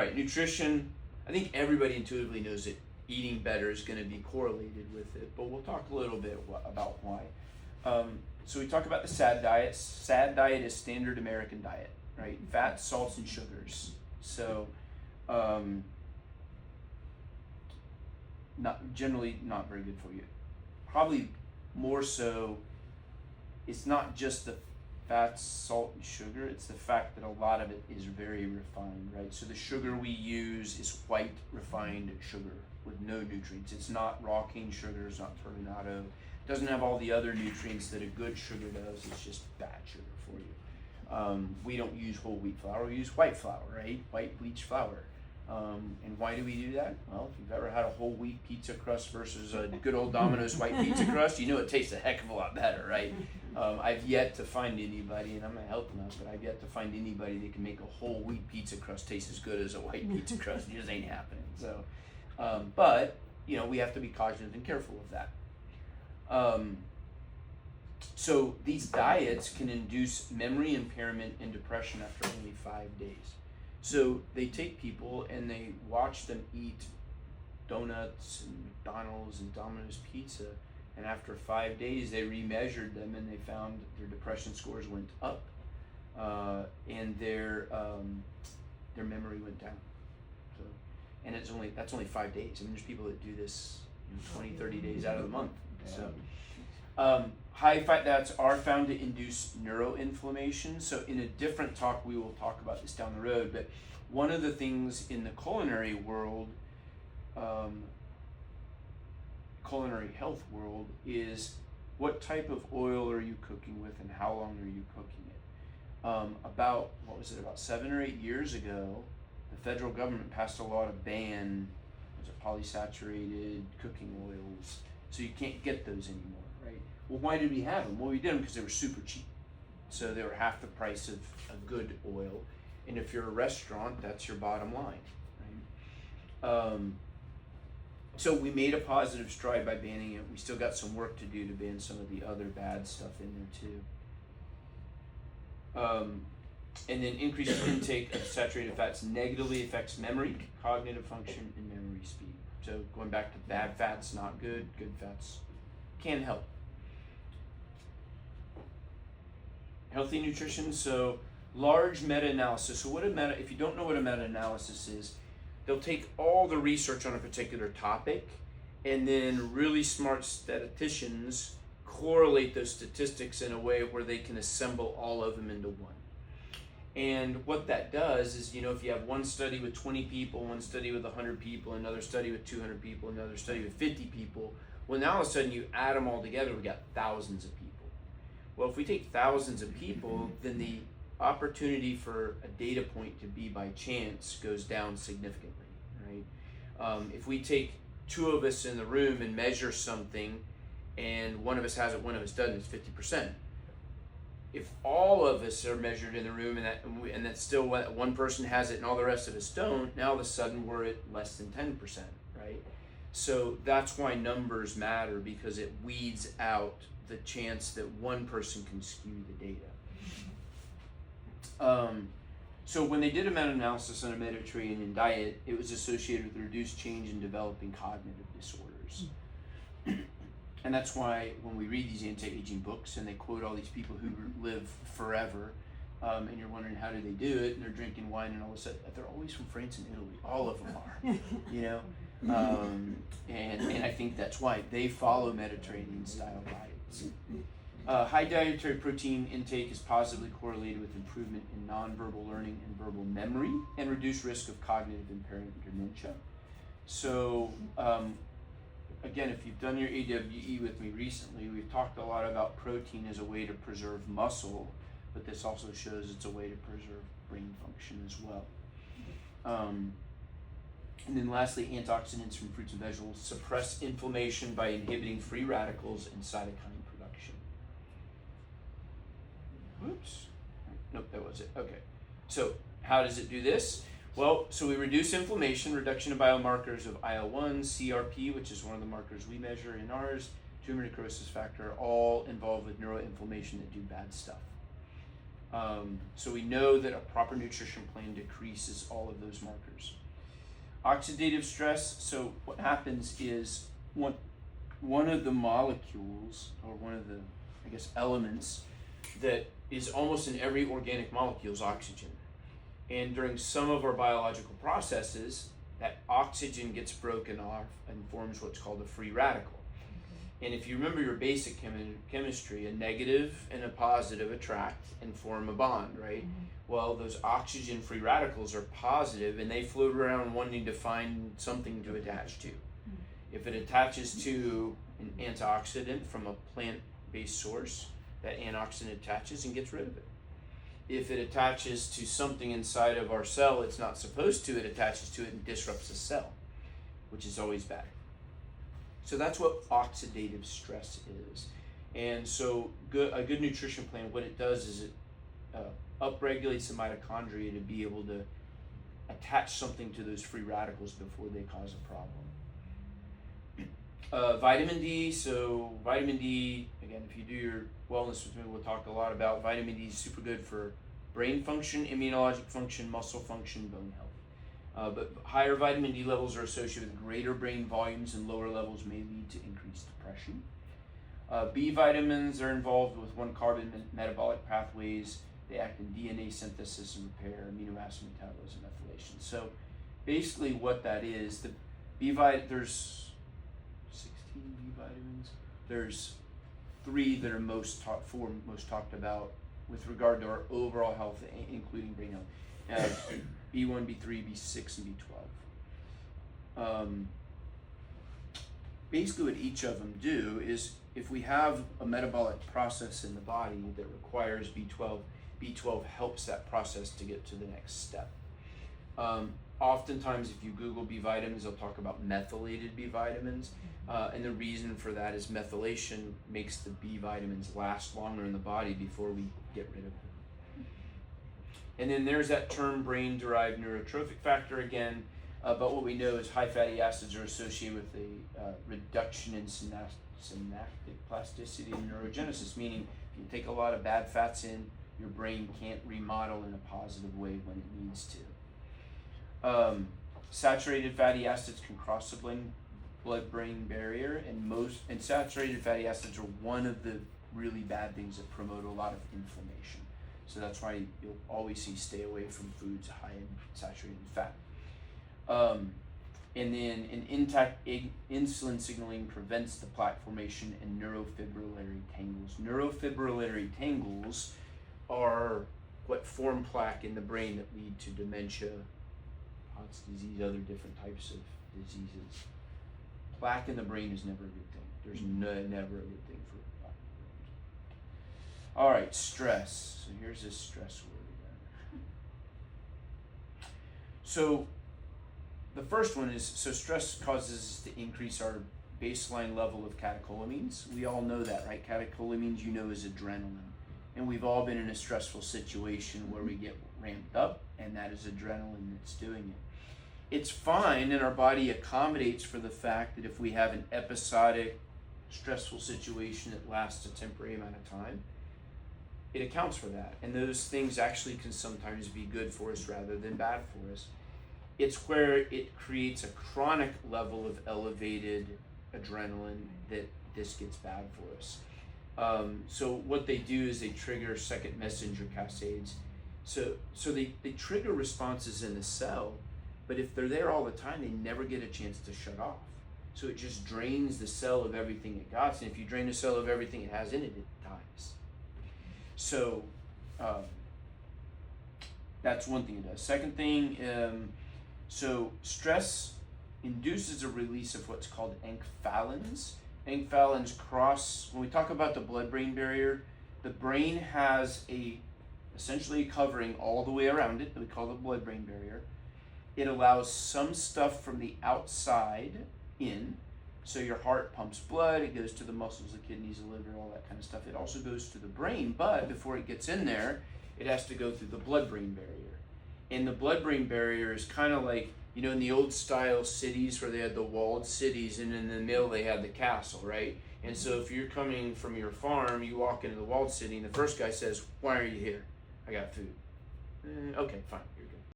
right, nutrition. I think everybody intuitively knows that eating better is going to be correlated with it, but we'll talk a little bit about why. So we talk about the SAD diet. SAD diet is standard American diet, right? Fats, salts, and sugars. So, generally not very good for you. Probably more so, it's not just the fats, salt, and sugar, it's the fact that a lot of it is very refined, right? So the sugar we use is white refined sugar with no nutrients. It's not raw cane sugar, it's not turbinado. It doesn't have all the other nutrients that a good sugar does. It's just bad sugar for you. We don't use whole wheat flour, we use white flour, right? White bleached flour. And why do we do that? Well, if you've ever had a whole wheat pizza crust versus a good old Domino's white pizza crust, you know it tastes a heck of a lot better, right? I've yet to find anybody, and I'm not helping us, but I've yet to find anybody that can make a whole wheat pizza crust taste as good as a white pizza crust. It just ain't happening. So, but you know, we have to be cognizant and careful of that. So these diets can induce memory impairment and depression after only 5 days. So they take people and they watch them eat donuts and McDonald's and Domino's pizza, and after 5 days they remeasured them and they found their depression scores went up, and their memory went down. So, and that's only 5 days. I mean, there's people that do this 20, 30 days out of the month. So. High fat diets are found to induce neuroinflammation. So in a different talk, we will talk about this down the road, but one of the things in the culinary world, culinary health world, is what type of oil are you cooking with and how long are you cooking it? About 7 or 8 years ago, the federal government passed a law to ban polysaturated cooking oils, so you can't get those anymore. Well, why did we have them? Well, we did them because they were super cheap. So they were half the price of a good oil. And if you're a restaurant, that's your bottom line, right? So we made a positive stride by banning it. We still got some work to do to ban some of the other bad stuff in there too. And then increased intake of saturated fats negatively affects memory, cognitive function, and memory speed. So going back to bad fats, not good, good fats can help. Healthy nutrition, so large meta-analysis. So if you don't know what a meta-analysis is, they'll take all the research on a particular topic and then really smart statisticians correlate those statistics in a way where they can assemble all of them into one. And what that does is, if you have one study with 20 people, one study with 100 people, another study with 200 people, another study with 50 people, well, now all of a sudden you add them all together, we got thousands of people. Well, if we take thousands of people, then the opportunity for a data point to be by chance goes down significantly, right? If we take 2 of us in the room and measure something, and one of us has it, one of us doesn't, it's 50%. If all of us are measured in the room and that's still one person has it and all the rest of us don't, now all of a sudden we're at less than 10%, right? So that's why numbers matter, because it weeds out the chance that one person can skew the data. So when they did a meta-analysis on a Mediterranean diet, it was associated with reduced change in developing cognitive disorders. And that's why when we read these anti-aging books and they quote all these people who live forever, and you're wondering how do they do it, and they're drinking wine and all this stuff, they're always from France and Italy. All of them are, and I think that's why they follow Mediterranean style diets. High dietary protein intake is positively correlated with improvement in nonverbal learning and verbal memory and reduced risk of cognitive impairment and dementia. So again, if you've done your AWE with me recently, we've talked a lot about protein as a way to preserve muscle, but this also shows it's a way to preserve brain function as well. And then lastly, antioxidants from fruits and vegetables suppress inflammation by inhibiting free radicals and cytokine production. Oops. Nope, that was it. Okay. So how does it do this? Well, so we reduce inflammation, reduction of biomarkers of IL-1, CRP, which is one of the markers we measure in ours, tumor necrosis factor, all involved with neuroinflammation that do bad stuff. So we know that a proper nutrition plan decreases all of those markers. Oxidative stress, so what happens is one of the molecules, or one of the, I guess, elements that is almost in every organic molecule is oxygen. And during some of our biological processes, that oxygen gets broken off and forms what's called a free radical. And if you remember your basic chemistry, a negative and a positive attract and form a bond, right? Well, those oxygen free radicals are positive and they float around wanting to find something to attach to. If it attaches to an antioxidant from a plant-based source, that antioxidant attaches and gets rid of it. If it attaches to something inside of our cell it's not supposed to, it attaches to it and disrupts the cell, which is always bad. So that's what oxidative stress is. And so a good nutrition plan, what it does is it upregulates the mitochondria to be able to attach something to those free radicals before they cause a problem. Vitamin D, so vitamin D, again, if you do your wellness with me, we'll talk a lot about vitamin D is super good for brain function, immunologic function, muscle function, bone health. But higher vitamin D levels are associated with greater brain volumes, and lower levels may lead to increased depression. B vitamins are involved with one-carbon metabolic pathways. They act in DNA synthesis and repair, amino acid metabolism, methylation. So basically what that is, the there's 16 B vitamins. There's four most talked about with regard to our overall health, including brain health. B1, B3, B6, and B12. Basically what each of them do is, if we have a metabolic process in the body that requires B12, B12 helps that process to get to the next step. Oftentimes if you Google B vitamins, they'll talk about methylated B vitamins, and the reason for that is methylation makes the B vitamins last longer in the body before we get rid of them. And then there's that term brain-derived neurotrophic factor again, but what we know is high fatty acids are associated with a reduction in synaptic plasticity and neurogenesis, meaning if you take a lot of bad fats in, your brain can't remodel in a positive way when it needs to. Saturated fatty acids can cross the blood-brain barrier, and saturated fatty acids are one of the really bad things that promote a lot of inflammation. So that's why you'll always stay away from foods high in saturated fat. And then an intact insulin signaling prevents the plaque formation and neurofibrillary tangles. Neurofibrillary tangles are what form plaque in the brain that lead to dementia, Pott's disease, other different types of diseases. Plaque in the brain is never a good thing. There's never a good thing for plaque. All right, stress. So here's this stress word again. So the first one is, so stress causes us to increase our baseline level of catecholamines. We all know that, right? Catecholamines, you know, is adrenaline. And we've all been in a stressful situation where we get ramped up, and that is adrenaline that's doing it. It's fine, and our body accommodates for the fact that if we have an episodic stressful situation that lasts a temporary amount of time, it accounts for that. And those things actually can sometimes be good for us rather than bad for us. It's where it creates a chronic level of elevated adrenaline that this gets bad for us. So what they do is they trigger second messenger cascades. So they trigger responses in the cell, but if they're there all the time, they never get a chance to shut off. So it just drains the cell of everything it got, and if you drain the cell of everything it has in it, it dies. So that's one thing it does. Second thing, so stress induces a release of what's called enkephalins. Enkephalins cross, when we talk about the blood-brain barrier, the brain has essentially covering all the way around it that we call the blood-brain barrier. It allows some stuff from the outside in, so your heart pumps blood, it goes to the muscles, the kidneys, the liver, all that kind of stuff. It also goes to the brain, but before it gets in there, it has to go through the blood-brain barrier. And the blood-brain barrier is kind of like, you know, in the old style cities where they had the walled cities, and in the middle they had the castle, right? And so if you're coming from your farm, you walk into the walled city, and the first guy says, "Why are you here?" I got food. Okay, fine, you're good.